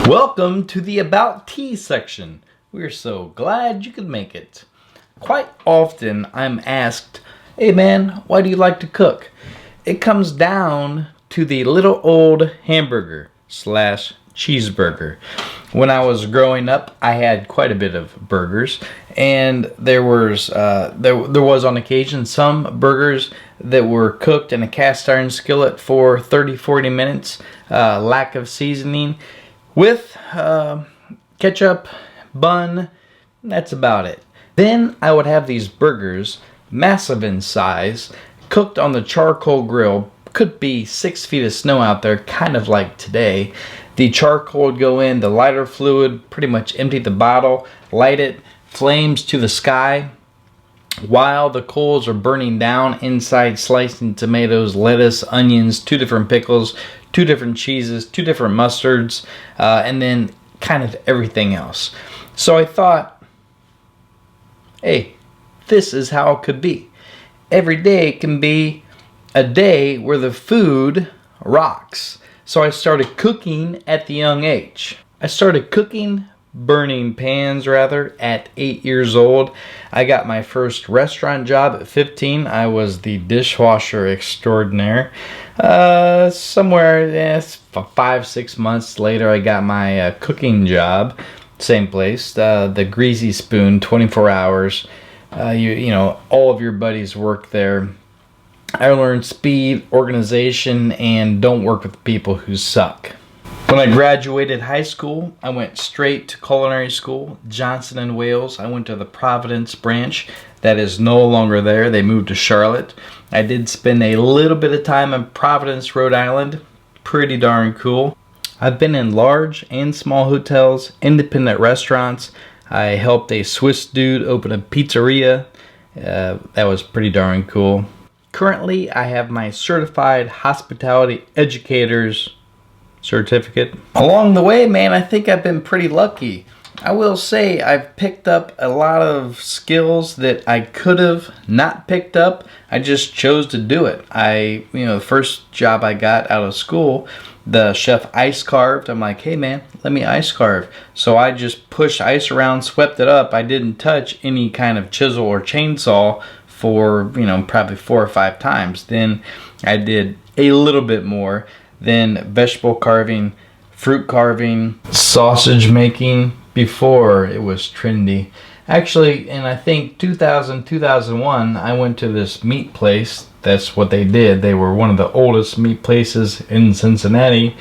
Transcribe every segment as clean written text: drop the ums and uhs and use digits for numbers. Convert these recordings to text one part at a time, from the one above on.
Welcome to the About Tea section. We're so glad you could make it. Quite often I'm asked, hey man, why do you like to cook? It comes down to the little old hamburger slash cheeseburger. When I was growing up, I had quite a bit of burgers, and there was on occasion some burgers that were cooked in a cast iron skillet for 30-40 minutes, lack of seasoning, with ketchup, bun. That's about it. Then I would have these burgers, massive in size, cooked on the charcoal grill. Could be 6 feet of snow out there, kind of like today. The charcoal would go in, the lighter fluid, pretty much empty the bottle, light it, flames to the sky, while the coals are burning down, inside slicing tomatoes, lettuce, onions, 2 different pickles, 2 different cheeses, 2 different mustards, and then kind of everything else. So I thought, hey, this is how it could be. Every day can be a day where the food rocks. So I started cooking at the young age. I started cooking, burning pans rather, at 8 years old. I got my first restaurant job at 15. I was the dishwasher extraordinaire. Somewhere 5-6 months later, I got my cooking job. Same place, the Greasy Spoon, 24 hours. You know, all of your buddies work there. I learned speed, organization, and don't work with people who suck. When I graduated high school, I went straight to culinary school, Johnson & Wales. I went to the Providence branch. That is no longer there. They moved to Charlotte. I did spend a little bit of time in Providence, Rhode Island. Pretty darn cool. I've been in large and small hotels, independent restaurants. I helped a Swiss dude open a pizzeria. That was pretty darn cool. Currently, I have my Certified Hospitality Educator's certificate. Along the way, man, I think I've been pretty lucky. I will say I've picked up a lot of skills that I could have not picked up. I just chose to do it. The first job I got out of school, the chef ice carved. I'm like, hey man, let me ice carve. So I just pushed ice around, swept it up. I didn't touch any kind of chisel or chainsaw for, probably 4 or 5 times. Then I did a little bit more. Then vegetable carving, fruit carving, sausage making before it was trendy. Actually, in I think 2001, I went to this meat place. That's what they did. They were one of the oldest meat places in Cincinnati.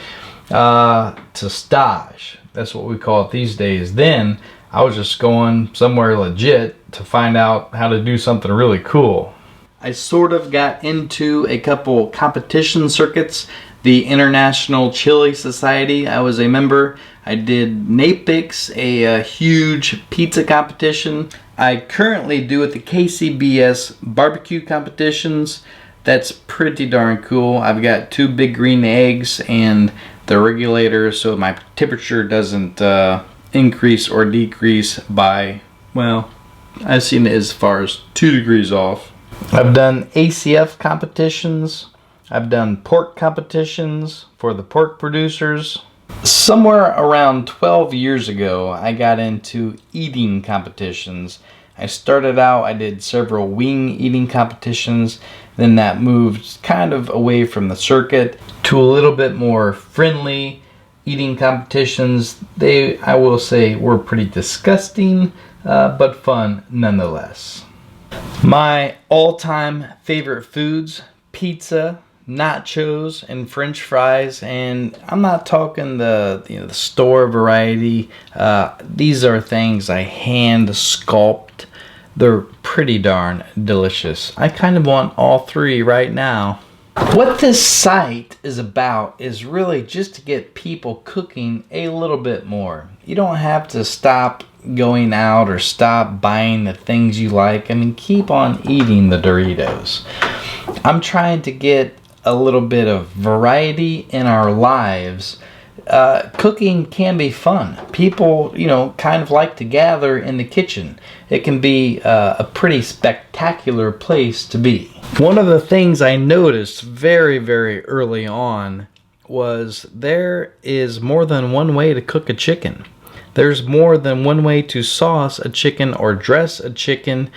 To stage. That's what we call it these days. Then I was just going somewhere legit to find out how to do something really cool. I sort of got into a couple competition circuits. The International Chili Society, I was a member. I did NAPIX, a huge pizza competition. I currently do at the KCBS barbecue competitions. That's pretty darn cool. I've got 2 big green eggs and the regulator so my temperature doesn't increase or decrease by, well, I've seen it as far as 2 degrees off. I've done ACF competitions. I've done pork competitions for the pork producers. Somewhere around 12 years ago, I got into eating competitions. I started out, I did several wing eating competitions. Then that moved kind of away from the circuit to a little bit more friendly eating competitions. They, I will say, were pretty disgusting, but fun nonetheless. My all-time favorite foods, pizza, nachos, and french fries, and I'm not talking the store variety. These are things I hand sculpt. They're pretty darn delicious. I kind of want all 3 right now. What this site is about is really just to get people cooking a little bit more. You don't have to stop going out or stop buying the things you like. I mean, keep on eating the Doritos. I'm trying to get a little bit of variety in our lives. Cooking can be fun. People, kind of like to gather in the kitchen. It can be a pretty spectacular place to be. One of the things I noticed very, very early on was there is more than one way to cook a chicken. There's more than one way to sauce a chicken or dress a chicken.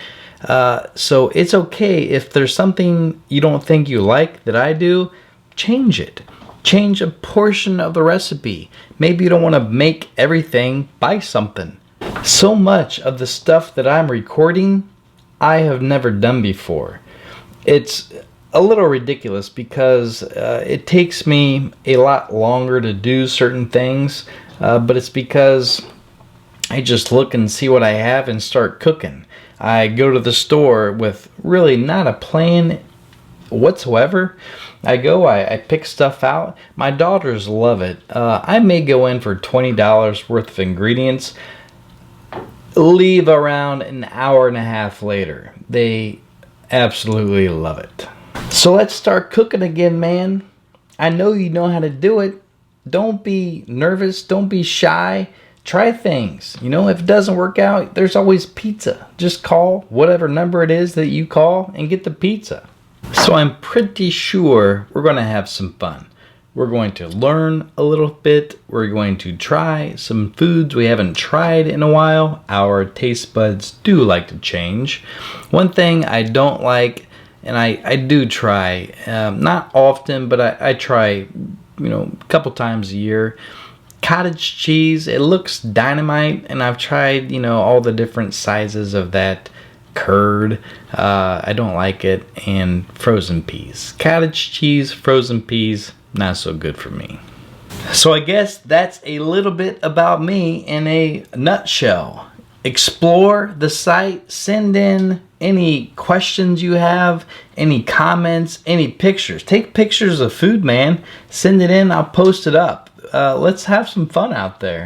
So it's okay if there's something you don't think you like that I do, change it. Change a portion of the recipe. Maybe you don't want to make everything, buy something. So much of the stuff that I'm recording, I have never done before. It's a little ridiculous because it takes me a lot longer to do certain things, but it's because I just look and see what I have and start cooking. I go to the store with really not a plan whatsoever. I go, I pick stuff out. My daughters love it. I may go in for $20 worth of ingredients, leave around an hour and a half later. They absolutely love it. So let's start cooking again, man. I know you know how to do it. Don't be nervous. Don't be shy. Try things. You know, if it doesn't work out, there's always pizza. Just call whatever number it is that you call and get the pizza. So I'm pretty sure we're going to have some fun. We're going to learn a little bit. We're going to try some foods we haven't tried in a while. Our taste buds do like to change. One thing I don't like, and I do try, not often, but I try, a couple times a year. Cottage cheese. It looks dynamite, and I've tried, all the different sizes of that curd. I don't like it. And frozen peas. Cottage cheese, frozen peas, not so good for me. So I guess that's a little bit about me in a nutshell. Explore the site. Send in any questions you have, any comments, any pictures. Take pictures of food, man. Send it in. I'll post it up. Let's have some fun out there.